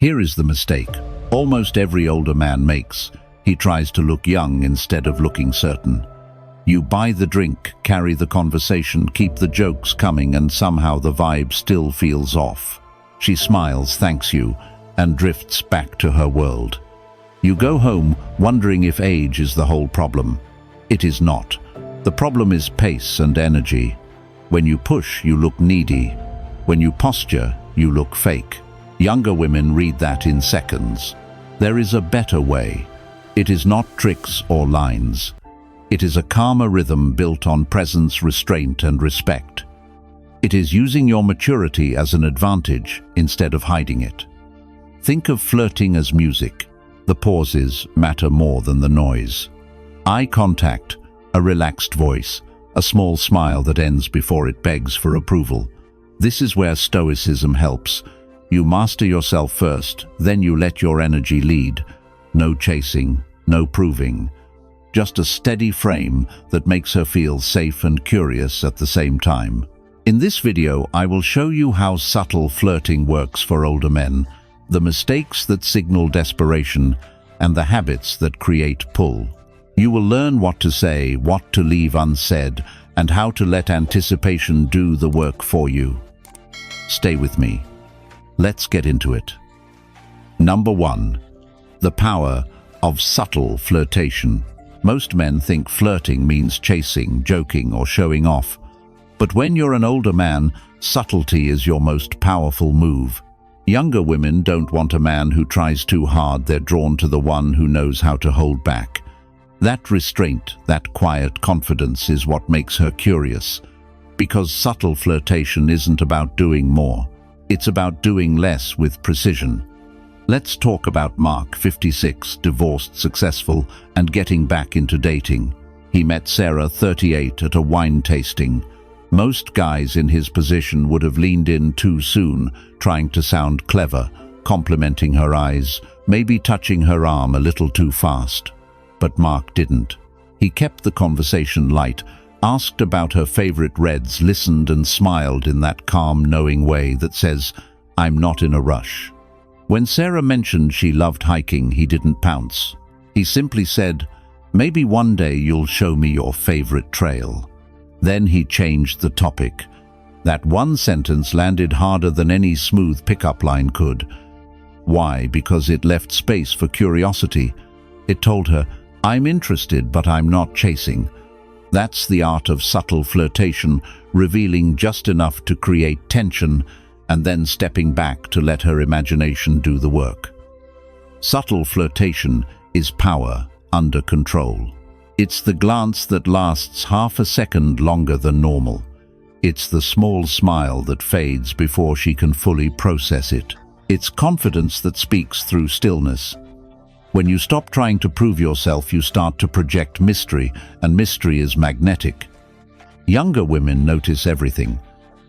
Here is the mistake almost every older man makes. He tries to look young instead of looking certain. You buy the drink, carry the conversation, keep the jokes coming, and somehow the vibe still feels off. She smiles, thanks you, and drifts back to her world. You go home wondering if age is the whole problem. It is not. The problem is pace and energy. When you push, you look needy. When you posture, you look fake. Younger women read that in seconds. There is a better way. It is not tricks or lines. It is a calmer rhythm built on presence, restraint, and respect. It is using your maturity as an advantage instead of hiding it. Think of flirting as music. The pauses matter more than the noise. Eye contact, a relaxed voice, a small smile that ends before it begs for approval. This is where Stoicism helps. You master yourself first, then you let your energy lead. No chasing, no proving. Just a steady frame that makes her feel safe and curious at the same time. In this video, I will show you how subtle flirting works for older men, the mistakes that signal desperation, and the habits that create pull. You will learn what to say, what to leave unsaid, and how to let anticipation do the work for you. Stay with me. Let's get into it. Number 1. The power of subtle flirtation. Most men think flirting means chasing, joking, or showing off. But when you're an older man, subtlety is your most powerful move. Younger women don't want a man who tries too hard. They're drawn to the one who knows how to hold back. That restraint, that quiet confidence is what makes her curious. Because subtle flirtation isn't about doing more. It's about doing less with precision. Let's talk about Mark, 56, divorced, successful, and getting back into dating. He met Sarah, 38, at a wine tasting. Most guys in his position would have leaned in too soon, trying to sound clever, complimenting her eyes, maybe touching her arm a little too fast. But Mark didn't. He kept the conversation light, asked about her favorite reds, listened and smiled in that calm, knowing way that says, "I'm not in a rush." When Sarah mentioned she loved hiking, he didn't pounce. He simply said, "Maybe one day you'll show me your favorite trail." Then he changed the topic. That one sentence landed harder than any smooth pickup line could. Why? Because it left space for curiosity. It told her, "I'm interested, but I'm not chasing." That's the art of subtle flirtation, revealing just enough to create tension and then stepping back to let her imagination do the work. Subtle flirtation is power under control. It's the glance that lasts half a second longer than normal. It's the small smile that fades before she can fully process it. It's confidence that speaks through stillness. When you stop trying to prove yourself, you start to project mystery, and mystery is magnetic. Younger women notice everything.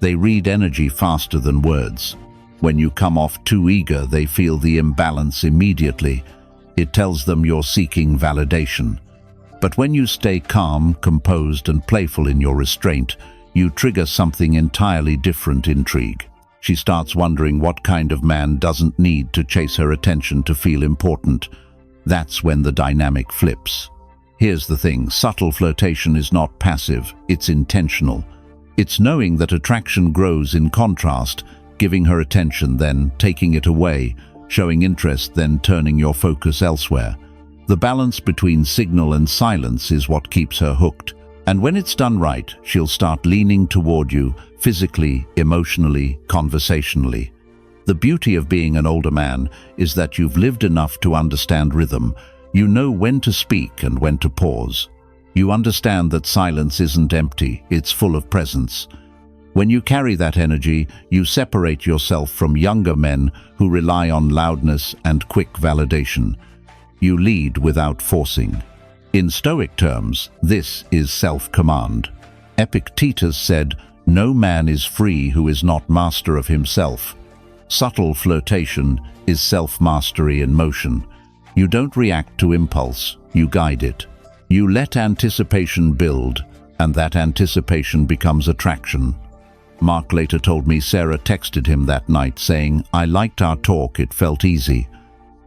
They read energy faster than words. When you come off too eager, they feel the imbalance immediately. It tells them you're seeking validation. But when you stay calm, composed, and playful in your restraint, you trigger something entirely different: intrigue. She starts wondering what kind of man doesn't need to chase her attention to feel important. That's when the dynamic flips. Here's the thing: subtle flirtation is not passive, it's intentional. It's knowing that attraction grows in contrast, giving her attention, then taking it away, showing interest, then turning your focus elsewhere. The balance between signal and silence is what keeps her hooked. And when it's done right, she'll start leaning toward you, physically, emotionally, conversationally. The beauty of being an older man is that you've lived enough to understand rhythm. You know when to speak and when to pause. You understand that silence isn't empty, it's full of presence. When you carry that energy, you separate yourself from younger men who rely on loudness and quick validation. You lead without forcing. In Stoic terms, this is self-command. Epictetus said, "No man is free who is not master of himself." Subtle flirtation is self-mastery in motion. You don't react to impulse, you guide it. You let anticipation build, and that anticipation becomes attraction. Mark later told me Sarah texted him that night saying, "I liked our talk, it felt easy."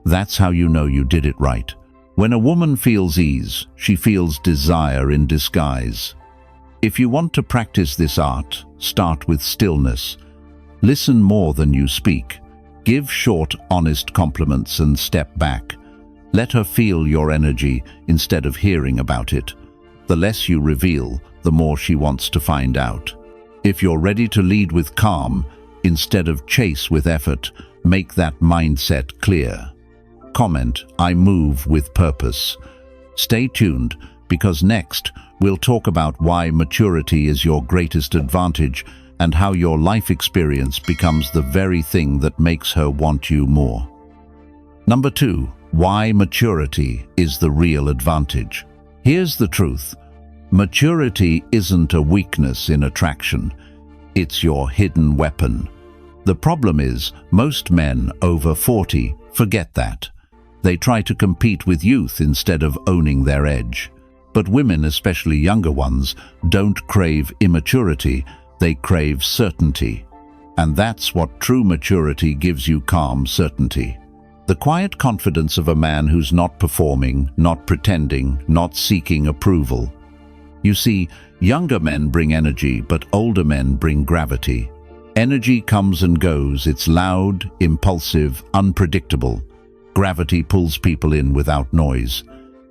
That's how you know you did it right. When a woman feels ease, she feels desire in disguise. If you want to practice this art, start with stillness. Listen more than you speak. Give short, honest compliments and step back. Let her feel your energy instead of hearing about it. The less you reveal, the more she wants to find out. If you're ready to lead with calm, instead of chase with effort, make that mindset clear. Comment, "I move with purpose." Stay tuned, because next we'll talk about why maturity is your greatest advantage and how your life experience becomes the very thing that makes her want you more. Number 2, why maturity is the real advantage. Here's the truth. Maturity isn't a weakness in attraction. It's your hidden weapon. The problem is, most men over 40 forget that. They try to compete with youth instead of owning their edge. But women, especially younger ones, don't crave immaturity, they crave certainty. And that's what true maturity gives you: calm certainty. The quiet confidence of a man who's not performing, not pretending, not seeking approval. You see, younger men bring energy, but older men bring gravity. Energy comes and goes, it's loud, impulsive, unpredictable. Gravity pulls people in without noise.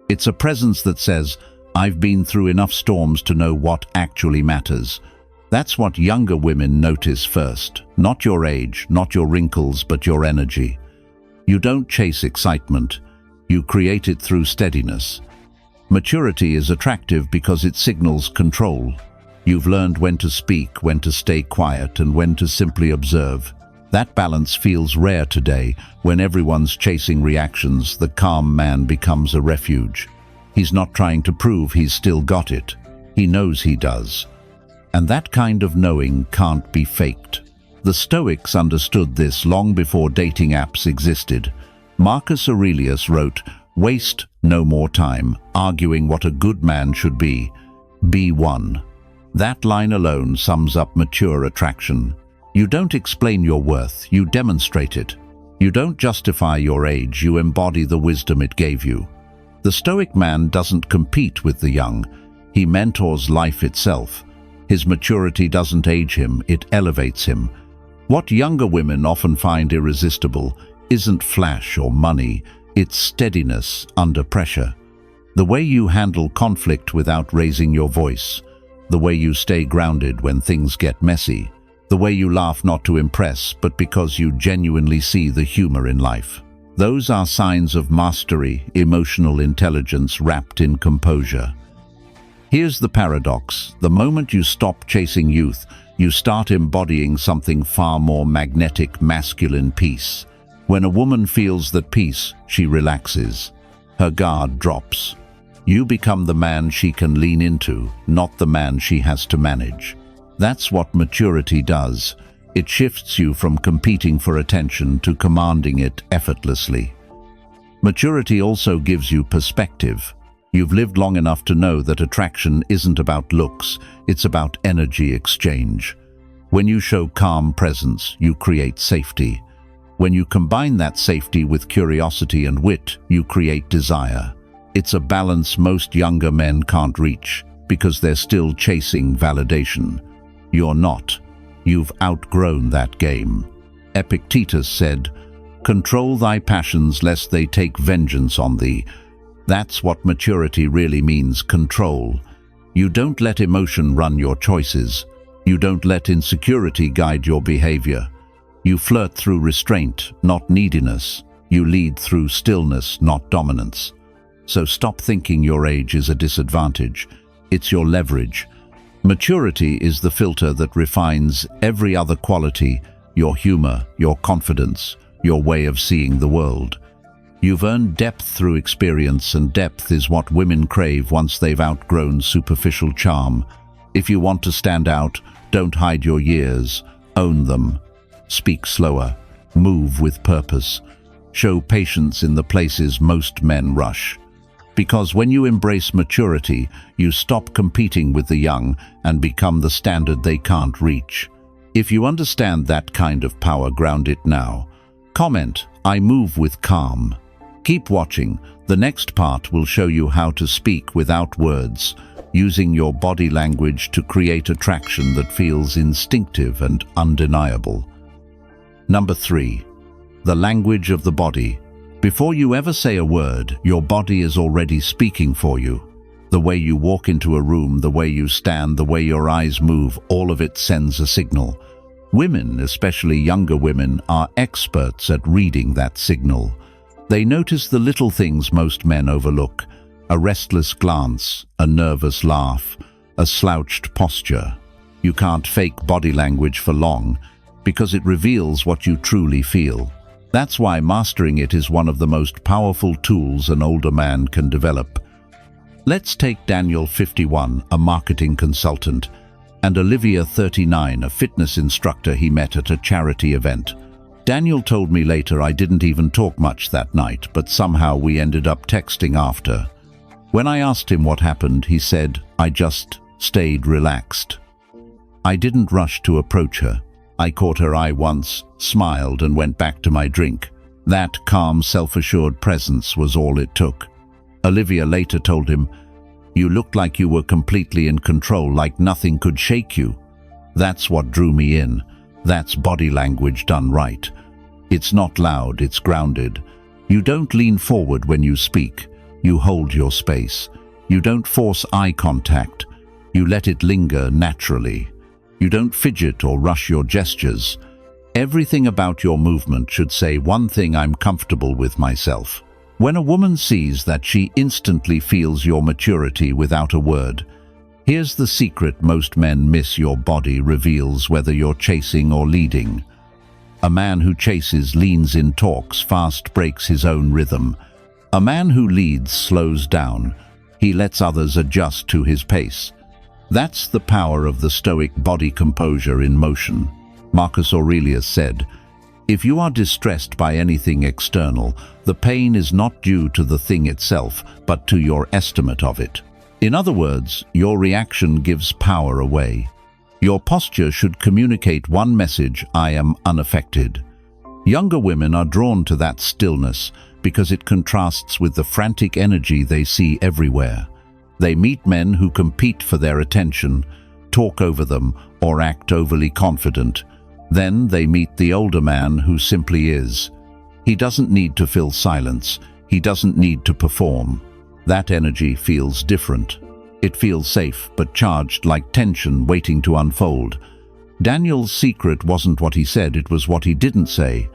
It's a presence that says, "I've been through enough storms to know what actually matters." That's what younger women notice first. Not your age, not your wrinkles, but your energy. You don't chase excitement. You create it through steadiness. Maturity is attractive because it signals control. You've learned when to speak, when to stay quiet, and when to simply observe. That balance feels rare today. When everyone's chasing reactions, the calm man becomes a refuge. He's not trying to prove he's still got it. He knows he does. And that kind of knowing can't be faked. The Stoics understood this long before dating apps existed. Marcus Aurelius wrote, "Waste no more time arguing what a good man should be. Be one." That line alone sums up mature attraction. You don't explain your worth, you demonstrate it. You don't justify your age, you embody the wisdom it gave you. The Stoic man doesn't compete with the young. He mentors life itself. His maturity doesn't age him, it elevates him. What younger women often find irresistible isn't flash or money, it's steadiness under pressure. The way you handle conflict without raising your voice. The way you stay grounded when things get messy. The way you laugh not to impress, but because you genuinely see the humor in life. Those are signs of mastery, emotional intelligence wrapped in composure. Here's the paradox. The moment you stop chasing youth, you start embodying something far more magnetic, masculine: peace. When a woman feels that peace, she relaxes. Her guard drops. You become the man she can lean into, not the man she has to manage. That's what maturity does. It shifts you from competing for attention to commanding it effortlessly. Maturity also gives you perspective. You've lived long enough to know that attraction isn't about looks, it's about energy exchange. When you show calm presence, you create safety. When you combine that safety with curiosity and wit, you create desire. It's a balance most younger men can't reach, because they're still chasing validation. You're not. You've outgrown that game. Epictetus said, "Control thy passions lest they take vengeance on thee." That's what maturity really means: control. You don't let emotion run your choices. You don't let insecurity guide your behavior. You flirt through restraint, not neediness. You lead through stillness, not dominance. So stop thinking your age is a disadvantage. It's your leverage. Maturity is the filter that refines every other quality: your humor, your confidence, your way of seeing the world. You've earned depth through experience, and depth is what women crave once they've outgrown superficial charm. If you want to stand out, don't hide your years, own them. Speak slower, move with purpose. Show patience in the places most men rush. Because when you embrace maturity, you stop competing with the young and become the standard they can't reach. If you understand that kind of power, ground it now. Comment, "I move with calm." Keep watching. The next part will show you how to speak without words, using your body language to create attraction that feels instinctive and undeniable. Number 3. The language of the body. Before you ever say a word, your body is already speaking for you. The way you walk into a room, the way you stand, the way your eyes move, all of it sends a signal. Women, especially younger women, are experts at reading that signal. They notice the little things most men overlook: a restless glance, a nervous laugh, a slouched posture. You can't fake body language for long, because it reveals what you truly feel. That's why mastering it is one of the most powerful tools an older man can develop. Let's take Daniel, 51, a marketing consultant, and Olivia, 39, a fitness instructor he met at a charity event. Daniel told me later, "I didn't even talk much that night, but somehow we ended up texting after. When I asked him what happened, he said, I just stayed relaxed. I didn't rush to approach her. I caught her eye once, smiled, and went back to my drink. That calm, self-assured presence was all it took." Olivia later told him, "You looked like you were completely in control, like nothing could shake you. That's what drew me in. That's body language done right. It's not loud, it's grounded. You don't lean forward when you speak. You hold your space. You don't force eye contact. You let it linger naturally. You don't fidget or rush your gestures. Everything about your movement should say one thing: I'm comfortable with myself." When a woman sees that, she instantly feels your maturity without a word. Here's the secret most men miss: your body reveals whether you're chasing or leading. A man who chases leans in, talks fast, breaks his own rhythm. A man who leads slows down. He lets others adjust to his pace. That's the power of the Stoic body composure in motion. Marcus Aurelius said, "If you are distressed by anything external, the pain is not due to the thing itself, but to your estimate of it." In other words, your reaction gives power away. Your posture should communicate one message: I am unaffected. Younger women are drawn to that stillness because it contrasts with the frantic energy they see everywhere. They meet men who compete for their attention, talk over them, or act overly confident. Then they meet the older man who simply is. He doesn't need to fill silence. He doesn't need to perform. That energy feels different. It feels safe, but charged, like tension waiting to unfold. Daniel's secret wasn't what he said, it was what he didn't say.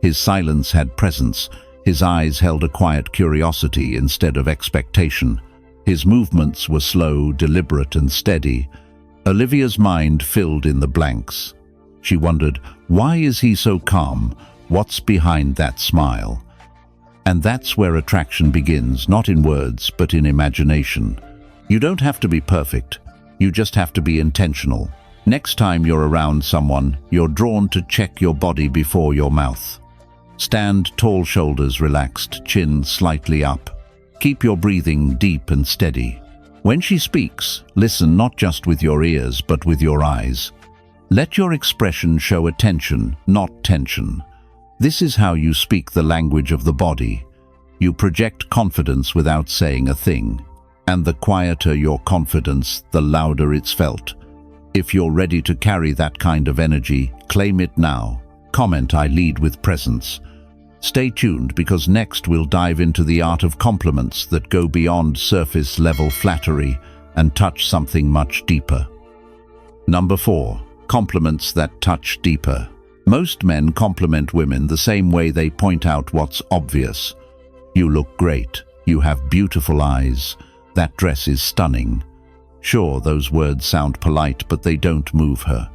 His silence had presence. His eyes held a quiet curiosity instead of expectation. His movements were slow, deliberate, and steady. Olivia's mind filled in the blanks. She wondered, why is he so calm? What's behind that smile? And that's where attraction begins, not in words, but in imagination. You don't have to be perfect. You just have to be intentional. Next time you're around someone, you're drawn to check your body before your mouth. Stand tall, shoulders relaxed, chin slightly up. Keep your breathing deep and steady. When she speaks, listen not just with your ears, but with your eyes. Let your expression show attention, not tension. This is how you speak the language of the body. You project confidence without saying a thing. And the quieter your confidence, the louder it's felt. If you're ready to carry that kind of energy, claim it now. Comment, I lead with presence. Stay tuned, because next we'll dive into the art of compliments that go beyond surface-level flattery and touch something much deeper. Number 4. Compliments that touch deeper. Most men compliment women the same way they point out what's obvious. You look great. You have beautiful eyes. That dress is stunning. Sure, those words sound polite, but they don't move her.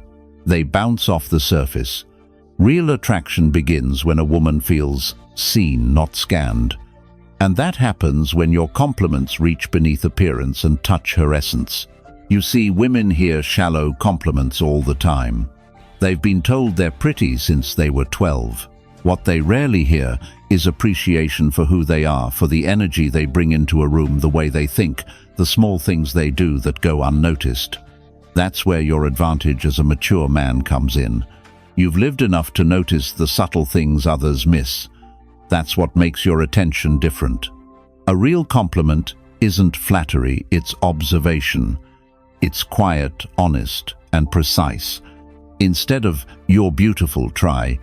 They bounce off the surface. Real attraction begins when a woman feels seen, not scanned. And that happens when your compliments reach beneath appearance and touch her essence. You see, women hear shallow compliments all the time. They've been told they're pretty since they were 12. What they rarely hear is appreciation for who they are, for the energy they bring into a room, the way they think, the small things they do that go unnoticed. That's where your advantage as a mature man comes in. You've lived enough to notice the subtle things others miss. That's what makes your attention different. A real compliment isn't flattery, it's observation. It's quiet, honest, and precise. Instead of "you're beautiful, try,"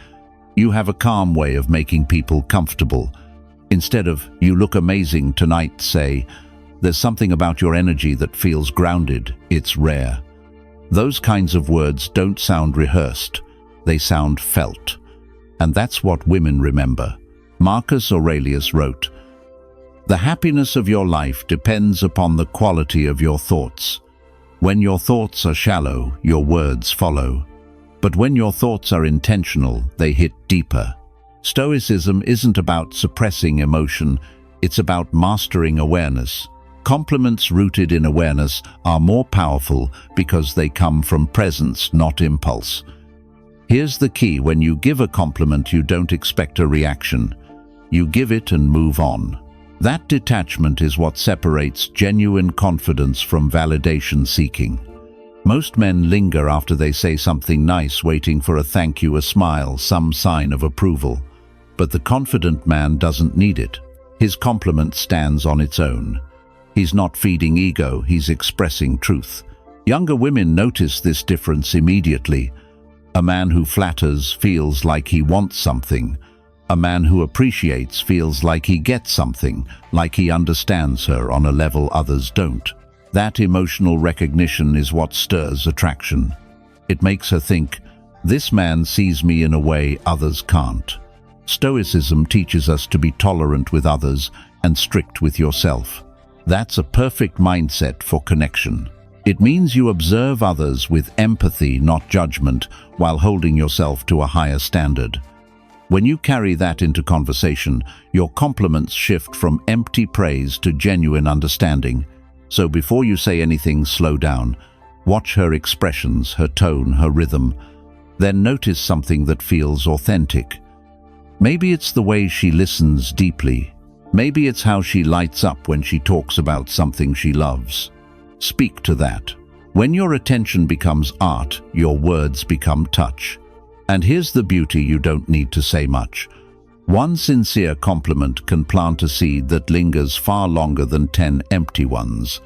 you have a calm way of making people comfortable. Instead of "you look amazing tonight," say, "there's something about your energy that feels grounded, it's rare." Those kinds of words don't sound rehearsed, they sound felt. And that's what women remember. Marcus Aurelius wrote, "The happiness of your life depends upon the quality of your thoughts. When your thoughts are shallow, your words follow. But when your thoughts are intentional, they hit deeper." Stoicism isn't about suppressing emotion, it's about mastering awareness. Compliments rooted in awareness are more powerful because they come from presence, not impulse. Here's the key: when you give a compliment, you don't expect a reaction. You give it and move on. That detachment is what separates genuine confidence from validation seeking. Most men linger after they say something nice, waiting for a thank you, a smile, some sign of approval. But the confident man doesn't need it. His compliment stands on its own. He's not feeding ego, he's expressing truth. Younger women notice this difference immediately. A man who flatters feels like he wants something. A man who appreciates feels like he gets something, like he understands her on a level others don't. That emotional recognition is what stirs attraction. It makes her think, "This man sees me in a way others can't." Stoicism teaches us to be tolerant with others and strict with yourself. That's a perfect mindset for connection. It means you observe others with empathy, not judgment, while holding yourself to a higher standard. When you carry that into conversation, your compliments shift from empty praise to genuine understanding. So before you say anything, slow down. Watch her expressions, her tone, her rhythm. Then notice something that feels authentic. Maybe it's the way she listens deeply. Maybe it's how she lights up when she talks about something she loves. Speak to that. When your attention becomes art, your words become touch. And here's the beauty: you don't need to say much. One sincere compliment can plant a seed that lingers far longer than 10 empty ones.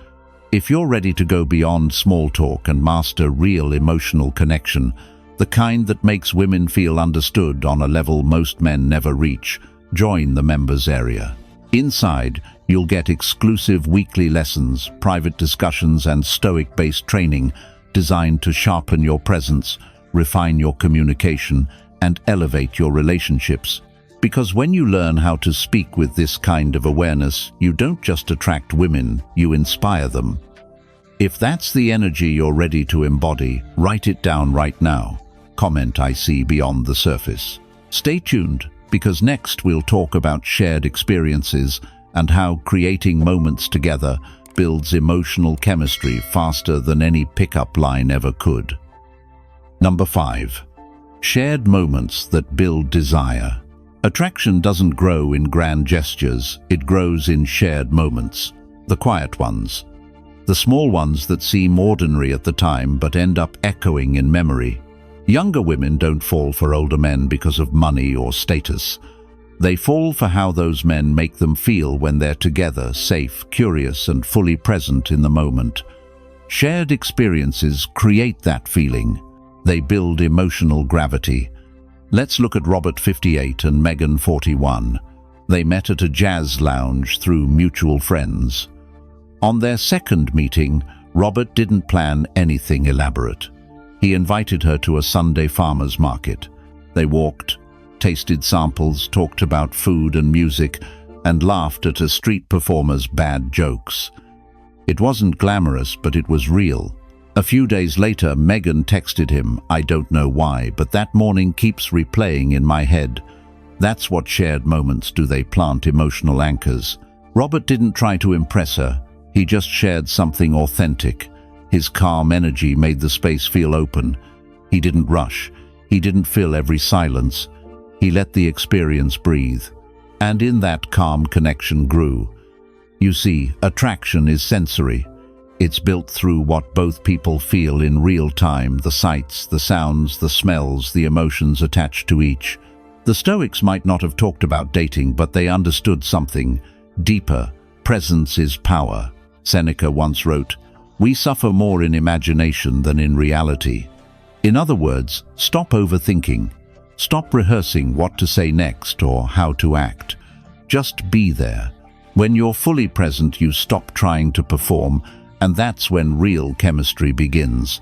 If you're ready to go beyond small talk and master real emotional connection, the kind that makes women feel understood on a level most men never reach, join the members area. Inside, you'll get exclusive weekly lessons, private discussions, and Stoic-based training designed to sharpen your presence, refine your communication, and elevate your relationships. Because when you learn how to speak with this kind of awareness, you don't just attract women, you inspire them. If that's the energy you're ready to embody, write it down right now. Comment, "I see beyond the surface." Stay tuned, because next we'll talk about shared experiences and how creating moments together builds emotional chemistry faster than any pickup line ever could. Number 5. Shared moments that build desire. Attraction doesn't grow in grand gestures, it grows in shared moments. The quiet ones. The small ones that seem ordinary at the time but end up echoing in memory. Younger women don't fall for older men because of money or status. They fall for how those men make them feel when they're together, safe, curious, and fully present in the moment. Shared experiences create that feeling. They build emotional gravity. Let's look at Robert, 58, and Megan, 41. They met at a jazz lounge through mutual friends. On their second meeting, Robert didn't plan anything elaborate. He invited her to a Sunday farmer's market. They walked, tasted samples, talked about food and music, and laughed at a street performer's bad jokes. It wasn't glamorous, but it was real. A few days later, Megan texted him, "I don't know why, but that morning keeps replaying in my head." That's what shared moments do. They plant emotional anchors. Robert didn't try to impress her. He just shared something authentic. His calm energy made the space feel open. He didn't rush. He didn't fill every silence. He let the experience breathe. And in that calm, connection grew. You see, attraction is sensory. It's built through what both people feel in real time, the sights, the sounds, the smells, the emotions attached to each. The Stoics might not have talked about dating, but they understood something deeper. Presence is power. Seneca once wrote, "We suffer more in imagination than in reality." In other words, stop overthinking. Stop rehearsing what to say next or how to act. Just be there. When you're fully present, you stop trying to perform, and that's when real chemistry begins.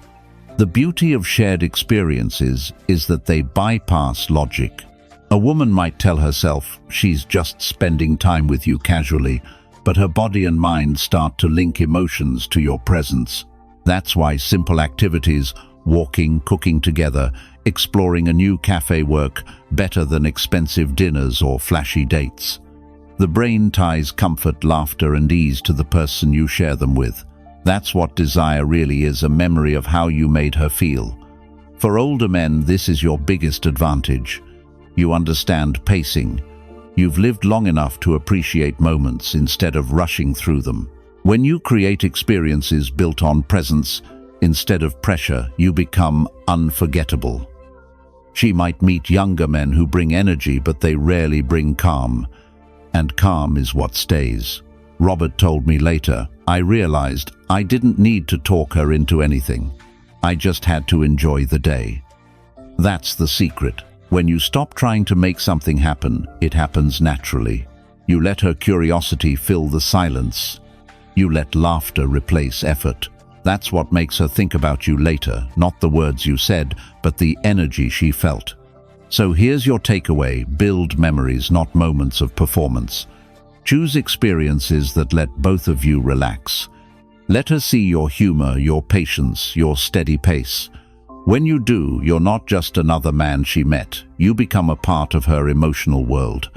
The beauty of shared experiences is that they bypass logic. A woman might tell herself she's just spending time with you casually, but her body and mind start to link emotions to your presence. That's why simple activities, walking, cooking together, exploring a new cafe work better than expensive dinners or flashy dates. The brain ties comfort, laughter, and ease to the person you share them with. That's what desire really is, a memory of how you made her feel. For older men, this is your biggest advantage. You understand pacing. You've lived long enough to appreciate moments instead of rushing through them. When you create experiences built on presence instead of pressure, you become unforgettable. She might meet younger men who bring energy, but they rarely bring calm. And calm is what stays. Robert told me later, "I realized I didn't need to talk her into anything. I just had to enjoy the day." That's the secret. When you stop trying to make something happen, it happens naturally. You let her curiosity fill the silence. You let laughter replace effort. That's what makes her think about you later, not the words you said, but the energy she felt. So here's your takeaway: build memories, not moments of performance. Choose experiences that let both of you relax. Let her see your humor, your patience, your steady pace. When you do, you're not just another man she met. You become a part of her emotional world.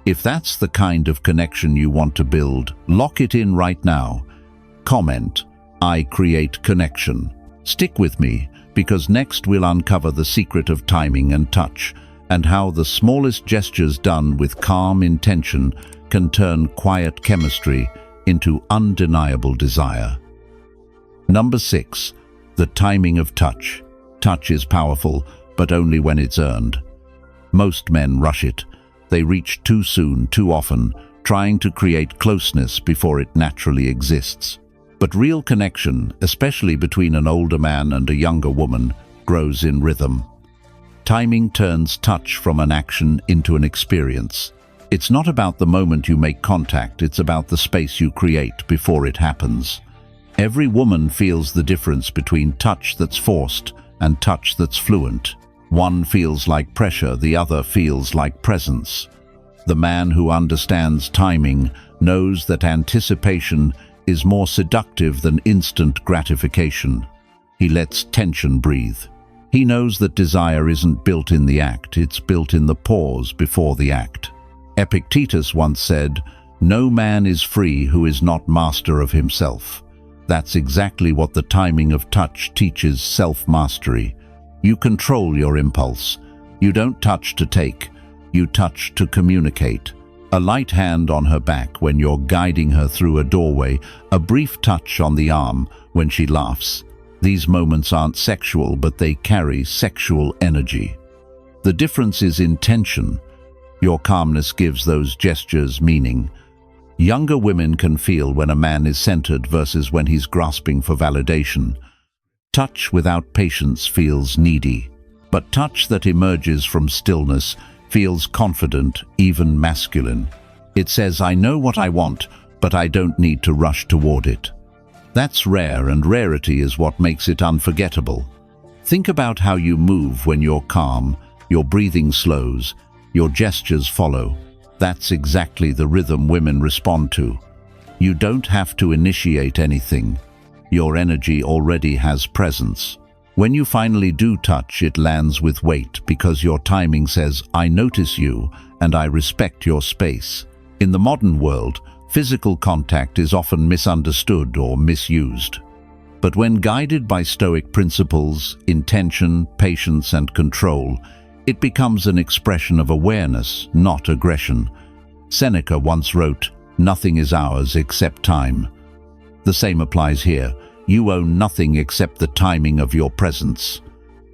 If that's the kind of connection you want to build, lock it in right now. Comment, "I create connection." Stick with me, because next we'll uncover the secret of timing and touch, and how the smallest gestures done with calm intention can turn quiet chemistry into undeniable desire. Number 6. The timing of touch. Touch is powerful, but only when it's earned. Most men rush it. They reach too soon, too often, trying to create closeness before it naturally exists. But real connection, especially between an older man and a younger woman, grows in rhythm. Timing turns touch from an action into an experience. It's not about the moment you make contact, it's about the space you create before it happens. Every woman feels the difference between touch that's forced and touch that's fluent. One feels like pressure, the other feels like presence. The man who understands timing knows that anticipation is more seductive than instant gratification. He lets tension breathe. He knows that desire isn't built in the act, it's built in the pause before the act. Epictetus once said, "No man is free who is not master of himself." That's exactly what the timing of touch teaches: self-mastery. You control your impulse. You don't touch to take, you touch to communicate. A light hand on her back when you're guiding her through a doorway, a brief touch on the arm when she laughs. These moments aren't sexual, but they carry sexual energy. The difference is intention. Your calmness gives those gestures meaning. Younger women can feel when a man is centered versus when he's grasping for validation. Touch without patience feels needy, but touch that emerges from stillness feels confident, even masculine. It says, "I know what I want, but I don't need to rush toward it." That's rare, and rarity is what makes it unforgettable. Think about how you move when you're calm. Your breathing slows, your gestures follow. That's exactly the rhythm women respond to. You don't have to initiate anything. Your energy already has presence. When you finally do touch, it lands with weight because your timing says, "I notice you and I respect your space." In the modern world, physical contact is often misunderstood or misused. But when guided by Stoic principles, intention, patience, and control, it becomes an expression of awareness, not aggression. Seneca once wrote, "Nothing is ours except time." The same applies here. You own nothing except the timing of your presence.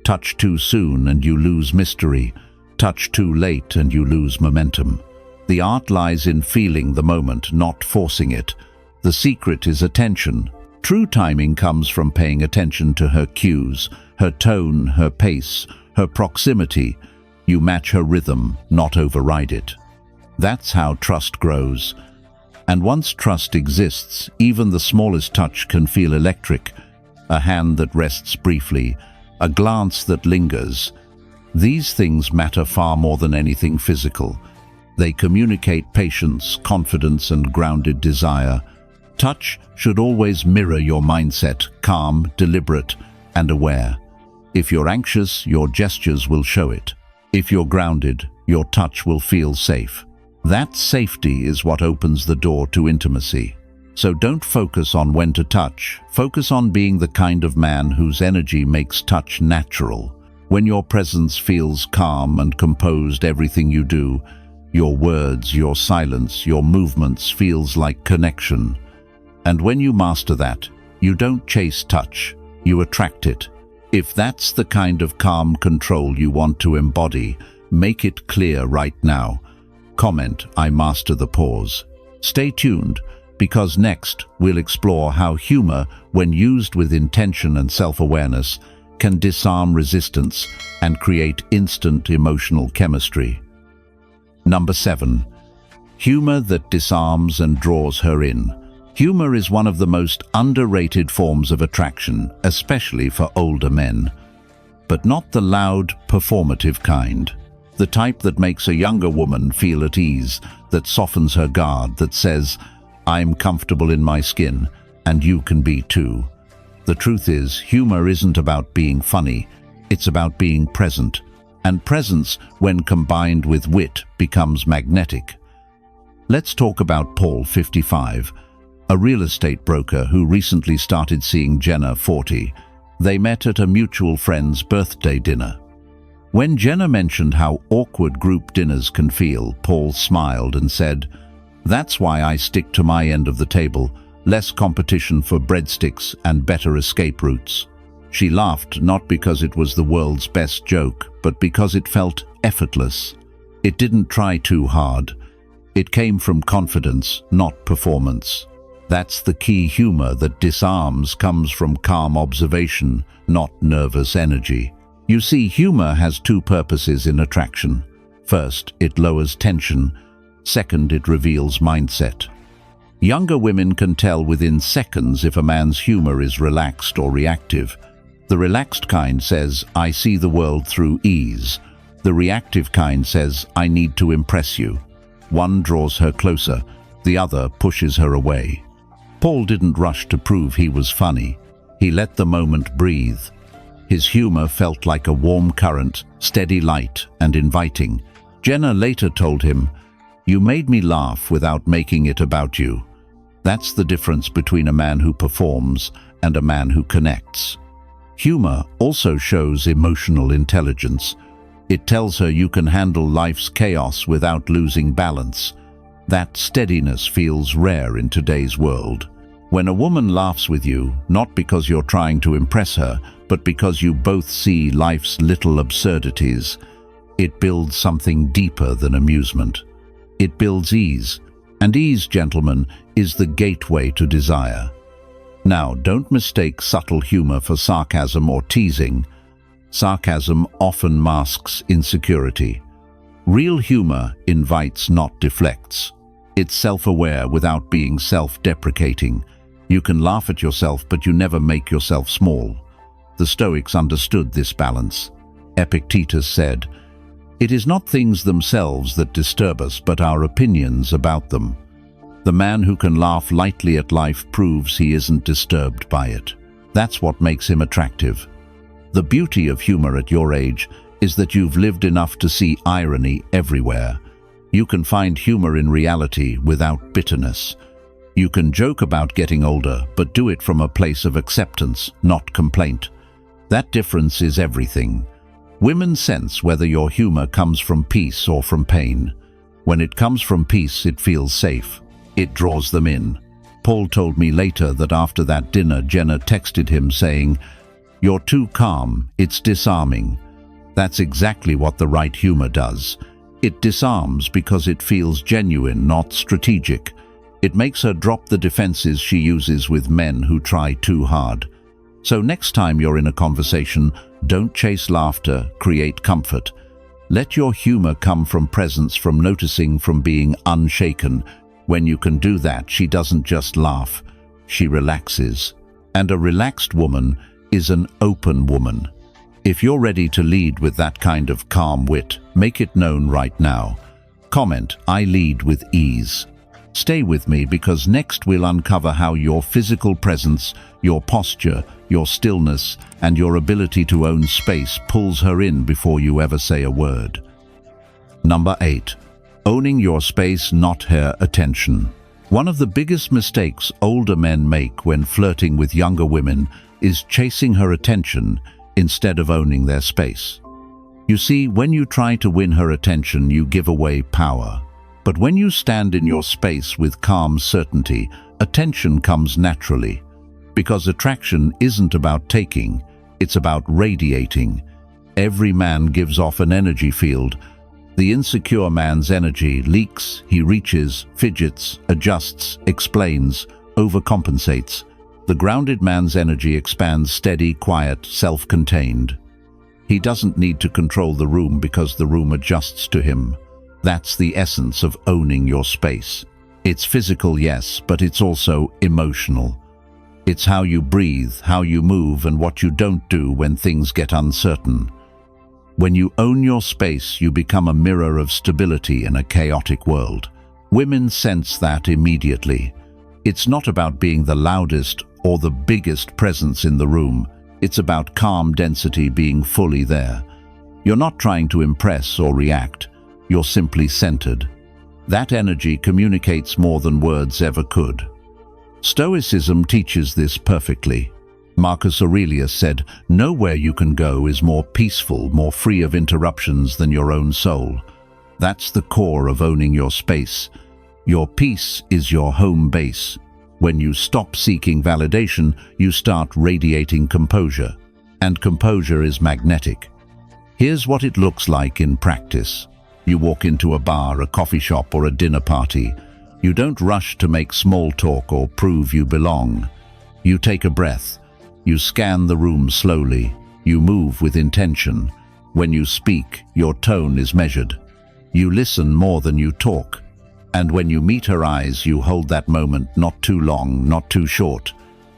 Touch too soon and you lose mystery. Touch too late and you lose momentum. The art lies in feeling the moment, not forcing it. The secret is attention. True timing comes from paying attention to her cues, her tone, her pace, her proximity. You match her rhythm, not override it. That's how trust grows. And once trust exists, even the smallest touch can feel electric. A hand that rests briefly, a glance that lingers. These things matter far more than anything physical. They communicate patience, confidence, and grounded desire. Touch should always mirror your mindset, calm, deliberate, and aware. If you're anxious, your gestures will show it. If you're grounded, your touch will feel safe. That safety is what opens the door to intimacy. So don't focus on when to touch. Focus on being the kind of man whose energy makes touch natural. When your presence feels calm and composed, everything you do, your words, your silence, your movements feels like connection. And when you master that, you don't chase touch, you attract it. If that's the kind of calm control you want to embody, make it clear right now. Comment, I master the pause. Stay tuned, because next we'll explore how humor, when used with intention and self-awareness, can disarm resistance and create instant emotional chemistry. Number 7. Humor that disarms and draws her in. Humor is one of the most underrated forms of attraction, especially for older men. But not the loud, performative kind. The type that makes a younger woman feel at ease, that softens her guard, that says, I'm comfortable in my skin, and you can be too. The truth is, humor isn't about being funny, it's about being present. And presence, when combined with wit, becomes magnetic. Let's talk about Paul, 55, a real estate broker who recently started seeing Jenna, 40. They met at a mutual friend's birthday dinner. When Jenna mentioned how awkward group dinners can feel, Paul smiled and said, That's why I stick to my end of the table, less competition for breadsticks and better escape routes. She laughed not because it was the world's best joke, but because it felt effortless. It didn't try too hard. It came from confidence, not performance. That's the key. Humor that disarms comes from calm observation, not nervous energy. You see, humor has two purposes in attraction. First, it lowers tension. Second, it reveals mindset. Younger women can tell within seconds if a man's humor is relaxed or reactive. The relaxed kind says, I see the world through ease. The reactive kind says, I need to impress you. One draws her closer, the other pushes her away. Paul didn't rush to prove he was funny. He let the moment breathe. His humor felt like a warm current, steady, light, and inviting. Jenna later told him, You made me laugh without making it about you. That's the difference between a man who performs and a man who connects. Humor also shows emotional intelligence. It tells her you can handle life's chaos without losing balance. That steadiness feels rare in today's world. When a woman laughs with you, not because you're trying to impress her, but because you both see life's little absurdities, it builds something deeper than amusement. It builds ease. And ease, gentlemen, is the gateway to desire. Now, don't mistake subtle humor for sarcasm or teasing. Sarcasm often masks insecurity. Real humor invites, not deflects. It's self-aware without being self-deprecating. You can laugh at yourself, but you never make yourself small. The Stoics understood this balance. Epictetus said, It is not things themselves that disturb us, but our opinions about them. The man who can laugh lightly at life proves he isn't disturbed by it. That's what makes him attractive. The beauty of humor at your age is that you've lived enough to see irony everywhere. You can find humor in reality without bitterness. You can joke about getting older, but do it from a place of acceptance, not complaint. That difference is everything. Women sense whether your humor comes from peace or from pain. When it comes from peace, it feels safe. It draws them in. Paul told me later that after that dinner, Jenna texted him saying, "You're too calm, it's disarming." That's exactly what the right humor does. It disarms because it feels genuine, not strategic. It makes her drop the defenses she uses with men who try too hard. So next time you're in a conversation, don't chase laughter, create comfort. Let your humor come from presence, from noticing, from being unshaken. When you can do that, she doesn't just laugh, she relaxes. And a relaxed woman is an open woman. If you're ready to lead with that kind of calm wit, make it known right now. Comment, "I lead with ease." Stay with me, because next we'll uncover how your physical presence, your posture, your stillness, and your ability to own space pulls her in before you ever say a word. Number 8. Owning your space, not her attention. One of the biggest mistakes older men make when flirting with younger women is chasing her attention instead of owning their space. You see, when you try to win her attention, you give away power. But when you stand in your space with calm certainty, attention comes naturally. Because attraction isn't about taking, it's about radiating. Every man gives off an energy field. The insecure man's energy leaks, he reaches, fidgets, adjusts, explains, overcompensates. The grounded man's energy expands, steady, quiet, self-contained. He doesn't need to control the room because the room adjusts to him. That's the essence of owning your space. It's physical, yes, but it's also emotional. It's how you breathe, how you move, and what you don't do when things get uncertain. When you own your space, you become a mirror of stability in a chaotic world. Women sense that immediately. It's not about being the loudest or the biggest presence in the room. It's about calm density, being fully there. You're not trying to impress or react. You're simply centered. That energy communicates more than words ever could. Stoicism teaches this perfectly. Marcus Aurelius said, "Nowhere you can go is more peaceful, more free of interruptions than your own soul." That's the core of owning your space. Your peace is your home base. When you stop seeking validation, you start radiating composure. And composure is magnetic. Here's what it looks like in practice. You walk into a bar, a coffee shop, or a dinner party. You don't rush to make small talk or prove you belong. You take a breath. You scan the room slowly. You move with intention. When you speak, your tone is measured. You listen more than you talk. And when you meet her eyes, you hold that moment, not too long, not too short.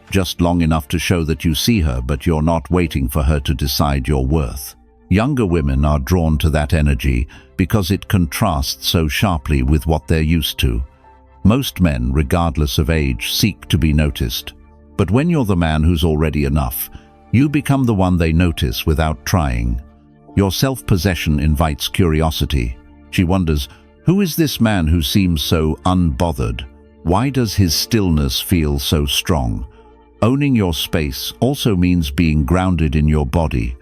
Just long enough to show that you see her, but you're not waiting for her to decide your worth. Younger women are drawn to that energy because it contrasts so sharply with what they're used to. Most men, regardless of age, seek to be noticed. But when you're the man who's already enough, you become the one they notice without trying. Your self-possession invites curiosity. She wonders, who is this man who seems so unbothered? Why does his stillness feel so strong? Owning your space also means being grounded in your body.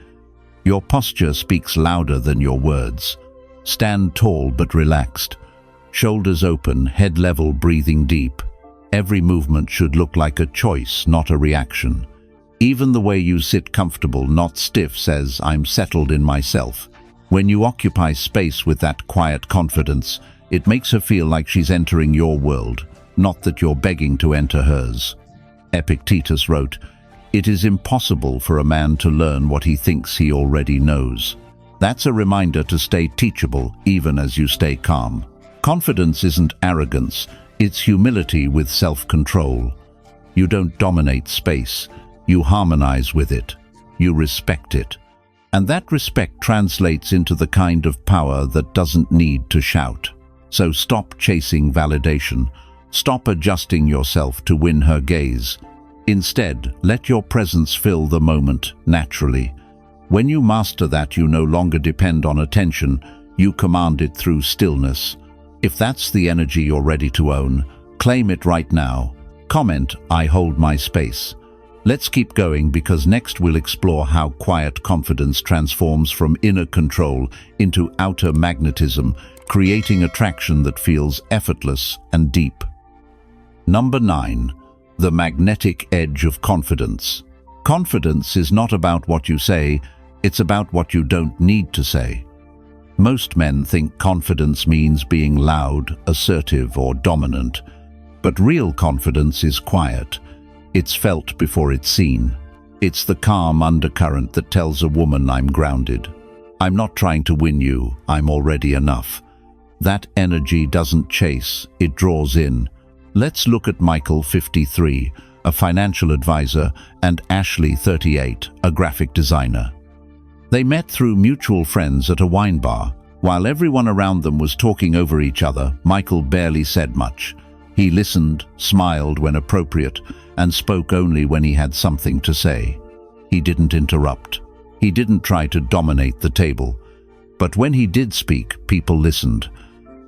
Your posture speaks louder than your words. Stand tall but relaxed. Shoulders open, head level, breathing deep. Every movement should look like a choice, not a reaction. Even the way you sit comfortable, not stiff, says, "I'm settled in myself." When you occupy space with that quiet confidence, it makes her feel like she's entering your world, not that you're begging to enter hers. Epictetus wrote, "It is impossible for a man to learn what he thinks he already knows." That's a reminder to stay teachable even as you stay calm. Confidence isn't arrogance, it's humility with self-control. You don't dominate space, you harmonize with it, you respect it. And that respect translates into the kind of power that doesn't need to shout. So stop chasing validation. Stop adjusting yourself to win her gaze. Instead, let your presence fill the moment naturally. When you master that, you no longer depend on attention, you command it through stillness. If that's the energy you're ready to own, claim it right now. Comment, "I hold my space." Let's keep going, because next we'll explore how quiet confidence transforms from inner control into outer magnetism, creating attraction that feels effortless and deep. Number 9. The magnetic edge of confidence. Confidence is not about what you say, it's about what you don't need to say. Most men think confidence means being loud, assertive, or dominant. But real confidence is quiet. It's felt before it's seen. It's the calm undercurrent that tells a woman, I'm grounded. I'm not trying to win you, I'm already enough. That energy doesn't chase, it draws in. Let's look at Michael, 53, a financial advisor, and Ashley, 38, a graphic designer. They met through mutual friends at a wine bar. While everyone around them was talking over each other, Michael barely said much. He listened, smiled when appropriate, and spoke only when he had something to say. He didn't interrupt. He didn't try to dominate the table. But when he did speak, people listened.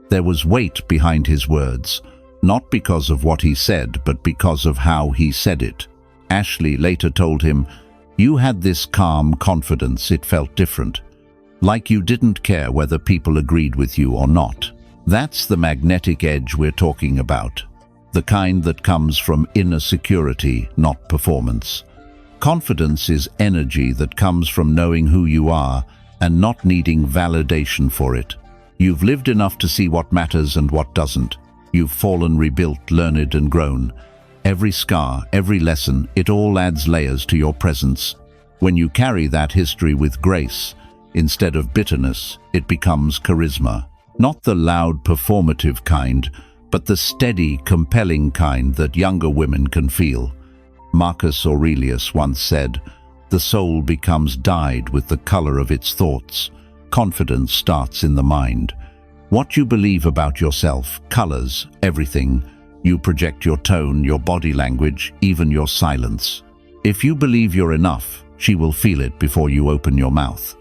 There was weight behind his words, not because of what he said, but because of how he said it. Ashley later told him, "You had this calm confidence, it felt different. Like you didn't care whether people agreed with you or not." That's the magnetic edge we're talking about. The kind that comes from inner security, not performance. Confidence is energy that comes from knowing who you are and not needing validation for it. You've lived enough to see what matters and what doesn't. You've fallen, rebuilt, learned and grown. Every scar, every lesson, it all adds layers to your presence. When you carry that history with grace, instead of bitterness, it becomes charisma. Not the loud, performative kind, but the steady, compelling kind that younger women can feel. Marcus Aurelius once said, "The soul becomes dyed with the color of its thoughts." Confidence starts in the mind. What you believe about yourself colors everything. You project your tone, your body language, even your silence. If you believe you're enough, she will feel it before you open your mouth.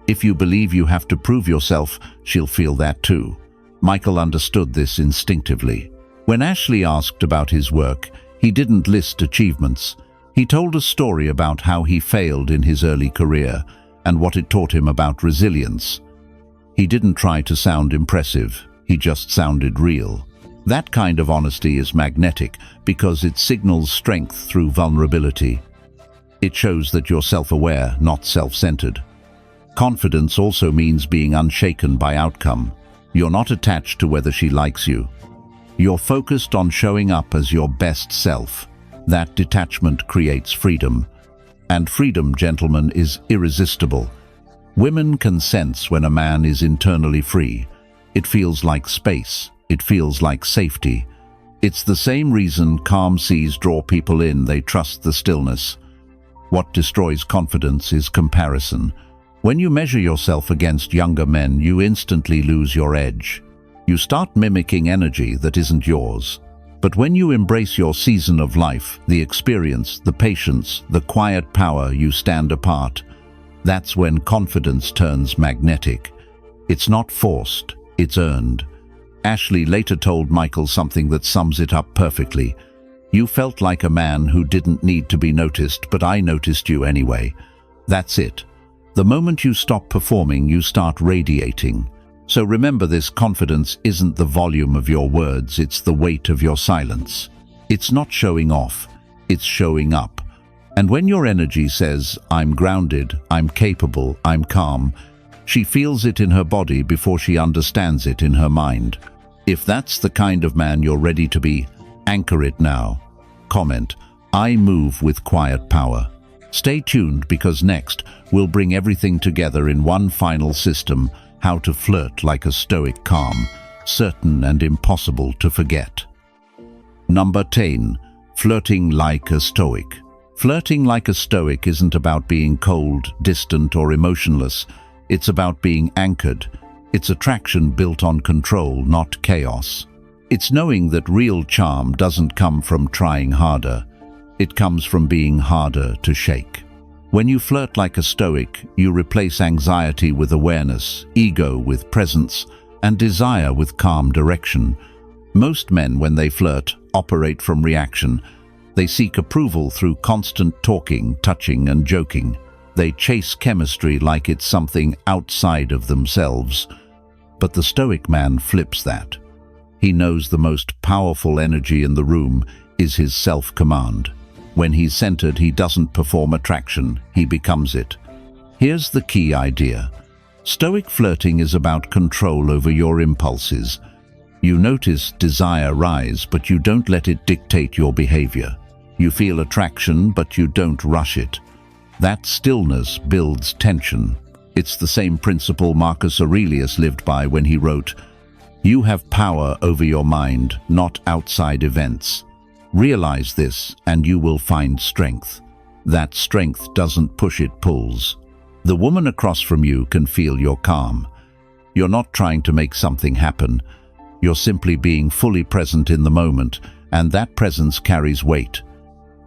If you believe you have to prove yourself, she'll feel that too. Michael understood this instinctively. When Ashley asked about his work, he didn't list achievements. He told a story about how he failed in his early career and what it taught him about resilience. He didn't try to sound impressive, he just sounded real. That kind of honesty is magnetic because it signals strength through vulnerability. It shows that you're self-aware, not self-centered. Confidence also means being unshaken by outcome. You're not attached to whether she likes you. You're focused on showing up as your best self. That detachment creates freedom. And freedom, gentlemen, is irresistible. Women can sense when a man is internally free. It feels like space. It feels like safety. It's the same reason calm seas draw people in. They trust the stillness. What destroys confidence is comparison. When you measure yourself against younger men, you instantly lose your edge. You start mimicking energy that isn't yours. But when you embrace your season of life, the experience, the patience, the quiet power, you stand apart. That's when confidence turns magnetic. It's not forced, it's earned. Ashley later told Michael something that sums it up perfectly. "You felt like a man who didn't need to be noticed, but I noticed you anyway." That's it. The moment you stop performing, you start radiating. So remember this, confidence isn't the volume of your words, it's the weight of your silence. It's not showing off, it's showing up. And when your energy says, "I'm grounded, I'm capable, I'm calm," she feels it in her body before she understands it in her mind. If that's the kind of man you're ready to be, anchor it now. Comment, "I move with quiet power." Stay tuned because next we'll bring everything together in one final system, how to flirt like a Stoic, calm, certain and impossible to forget. Number 10. Flirting like a Stoic. Flirting like a Stoic isn't about being cold, distant or emotionless. It's about being anchored. It's attraction built on control, not chaos. It's knowing that real charm doesn't come from trying harder. It comes from being harder to shake. When you flirt like a Stoic, you replace anxiety with awareness, ego with presence, and desire with calm direction. Most men, when they flirt, operate from reaction. They seek approval through constant talking, touching, and joking. They chase chemistry like it's something outside of themselves. But the Stoic man flips that. He knows the most powerful energy in the room is his self-command. When he's centered, he doesn't perform attraction, he becomes it. Here's the key idea. Stoic flirting is about control over your impulses. You notice desire rise, but you don't let it dictate your behavior. You feel attraction, but you don't rush it. That stillness builds tension. It's the same principle Marcus Aurelius lived by when he wrote, "You have power over your mind, not outside events. Realize this, and you will find strength. That strength doesn't push, it pulls." The woman across from you can feel your calm. You're not trying to make something happen. You're simply being fully present in the moment, and that presence carries weight.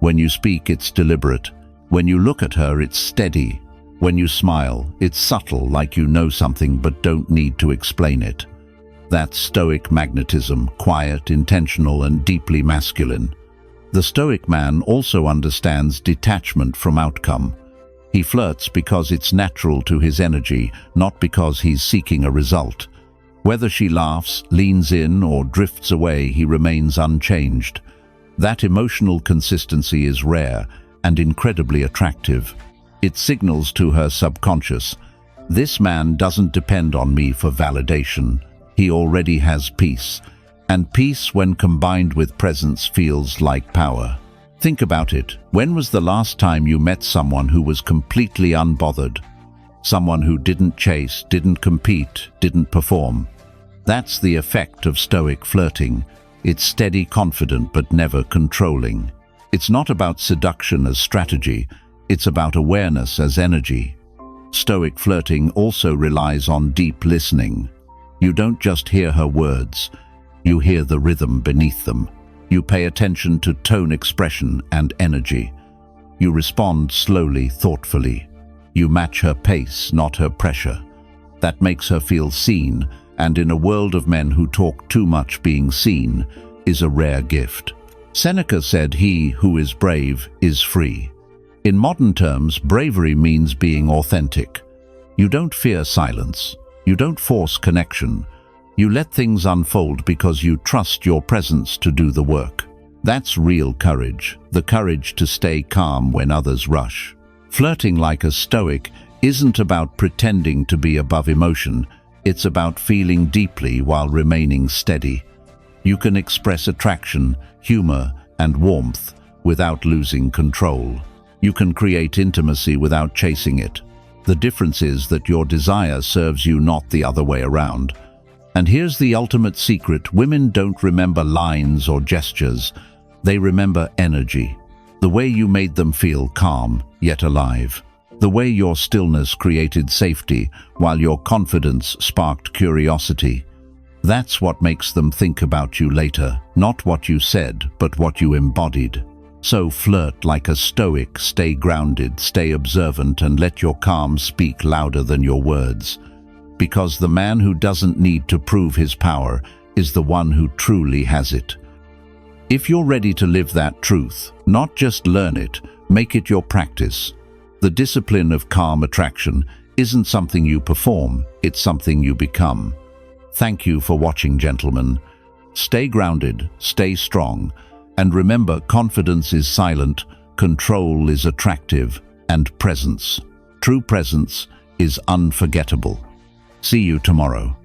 When you speak, it's deliberate. When you look at her, it's steady. When you smile, it's subtle, like you know something but don't need to explain it. That's Stoic magnetism, quiet, intentional, and deeply masculine. The Stoic man also understands detachment from outcome. He flirts because it's natural to his energy, not because he's seeking a result. Whether she laughs, leans in, or drifts away, he remains unchanged. That emotional consistency is rare and incredibly attractive. It signals to her subconscious, "This man doesn't depend on me for validation. He already has peace." And peace, when combined with presence, feels like power. Think about it. When was the last time you met someone who was completely unbothered? Someone who didn't chase, didn't compete, didn't perform. That's the effect of Stoic flirting. It's steady, confident, but never controlling. It's not about seduction as strategy. It's about awareness as energy. Stoic flirting also relies on deep listening. You don't just hear her words. You hear the rhythm beneath them. You pay attention to tone, expression, and energy. You respond slowly, thoughtfully. You match her pace, not her pressure. That makes her feel seen, and in a world of men who talk too much, being seen is a rare gift. Seneca said, "He who is brave is free." In modern terms, bravery means being authentic. You don't fear silence. You don't force connection. You let things unfold because you trust your presence to do the work. That's real courage, the courage to stay calm when others rush. Flirting like a Stoic isn't about pretending to be above emotion. It's about feeling deeply while remaining steady. You can express attraction, humor, and warmth without losing control. You can create intimacy without chasing it. The difference is that your desire serves you, not the other way around. And here's the ultimate secret. Women don't remember lines or gestures. They remember energy. The way you made them feel calm, yet alive. The way your stillness created safety, while your confidence sparked curiosity. That's what makes them think about you later. Not what you said, but what you embodied. So flirt like a Stoic. Stay grounded, stay observant, and let your calm speak louder than your words. Because the man who doesn't need to prove his power is the one who truly has it. If you're ready to live that truth, not just learn it, make it your practice. The discipline of calm attraction isn't something you perform, it's something you become. Thank you for watching, gentlemen. Stay grounded, stay strong, and remember, confidence is silent, control is attractive, and presence, true presence, is unforgettable. See you tomorrow.